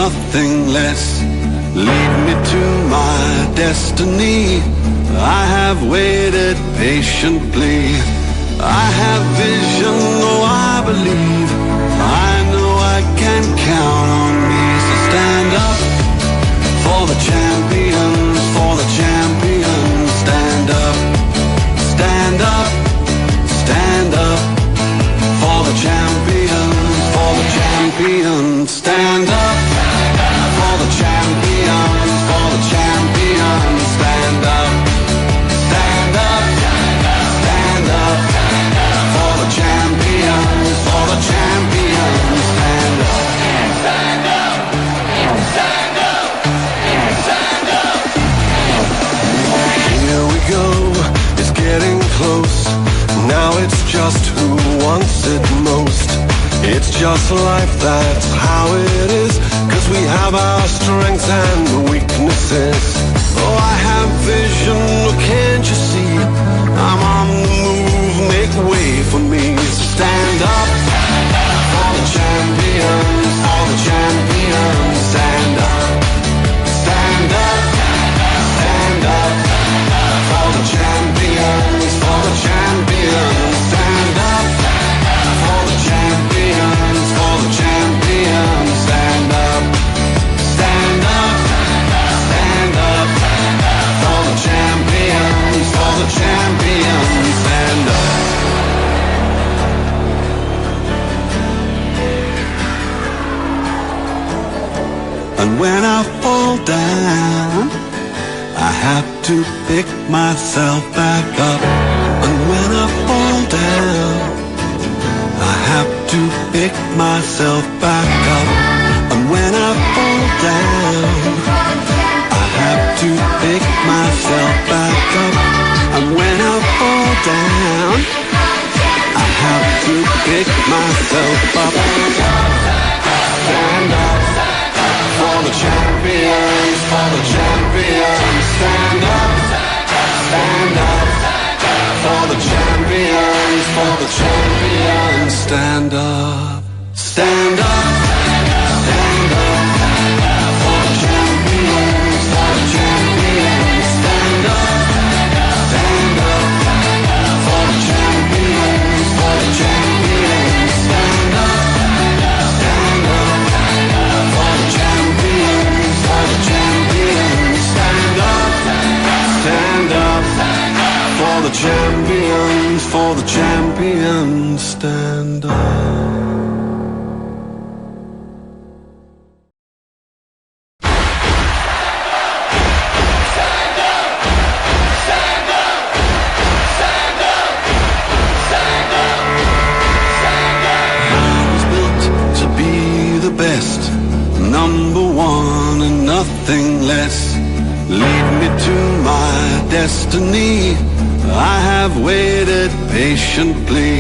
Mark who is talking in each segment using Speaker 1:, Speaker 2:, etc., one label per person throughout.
Speaker 1: nothing less. Lead me to my destiny. I have waited patiently. I have vision, oh I believe. I know I can count on me. So stand up for the champions, for the champions. Stand up, stand up, stand up for the champions, for the champions. Stand up for the champions, for the champions. Stand up, stand up, stand up for the champions, for the champions. Stand up, stand up, stand up, stand up. Here we go, it's getting close. Now it's just who wants it most. It's just life, that's how it is. 'Cause we have our strengths and weaknesses. Oh, I have vision, can't you see? I'm on the move, make way for me. So stand up for the champions, for the champions. Stand up, stand up, stand up for the champions, for the champions. Stand up for the champions, for the champions. Stand up, stand up, stand up for the champions, for the champions. Stand up. And when I fall down, I have to pick myself back up. And when I fall down, I have to pick myself back up. And when I fall down, I have to pick myself back up. And when I fall down, I have to pick myself up. Stand up for the champions, for the champions. Stand up, stand up for the champions, for the champions. Stand up, stand up, stand up for the champions, for the champions. Stand up, stand up for the champions, for the champions. Stand up, stand up for the champions, for the champions. Stand up, stand up for the champions, for the champions. Stand up. Number one and nothing less. Lead me to my destiny. I have waited patiently.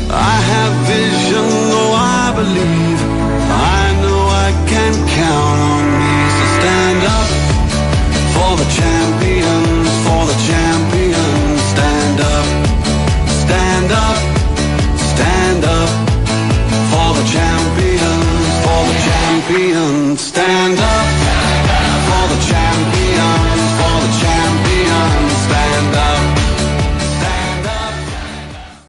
Speaker 1: I have vision, oh I believe. I know I can count on me. So stand up for the champions, for the champions. Stand up, stand up, stand up for the champions, for the champions. Stand up.